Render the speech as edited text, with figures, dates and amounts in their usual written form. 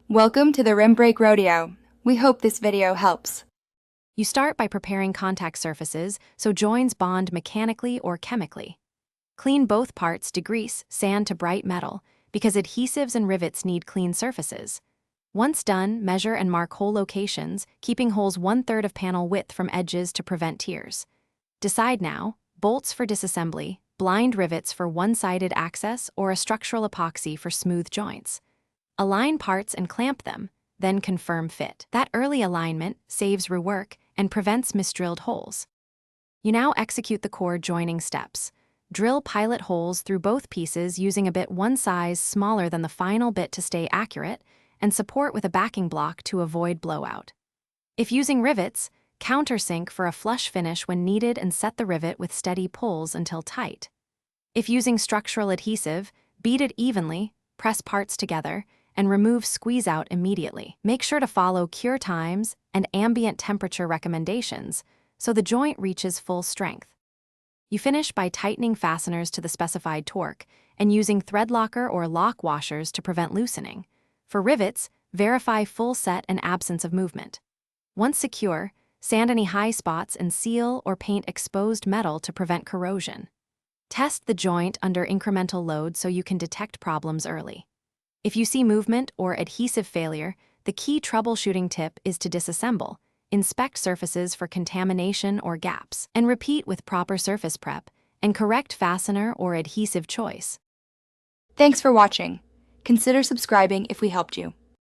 Welcome to the Rim Break Rodeo. We hope this video helps. You start by preparing contact surfaces so joins bond mechanically or chemically. Clean both parts, degrease, sand to bright metal, because adhesives and rivets need clean surfaces. Once done, measure and mark hole locations, keeping holes 1/3 of panel width from edges to prevent tears. Decide now: bolts for disassembly, blind rivets for one-sided access, or a structural epoxy for smooth joints. Align parts and clamp them, then confirm fit. That early alignment saves rework and prevents misdrilled holes. You now execute the core joining steps. Drill pilot holes through both pieces using a bit one size smaller than the final bit to stay accurate, and support with a backing block to avoid blowout. If using rivets, countersink for a flush finish when needed and set the rivet with steady pulls until tight. If using structural adhesive, beat it evenly, press parts together, and remove squeeze-out immediately. Make sure to follow cure times and ambient temperature recommendations so the joint reaches full strength. You finish by tightening fasteners to the specified torque and using thread locker or lock washers to prevent loosening. For rivets, verify full set and absence of movement. Once secure, sand any high spots and seal or paint exposed metal to prevent corrosion. Test the joint under incremental load so you can detect problems early. If you see movement or adhesive failure, the key troubleshooting tip is to disassemble, inspect surfaces for contamination or gaps, and repeat with proper surface prep and correct fastener or adhesive choice. Thanks for watching. Consider subscribing if we helped you.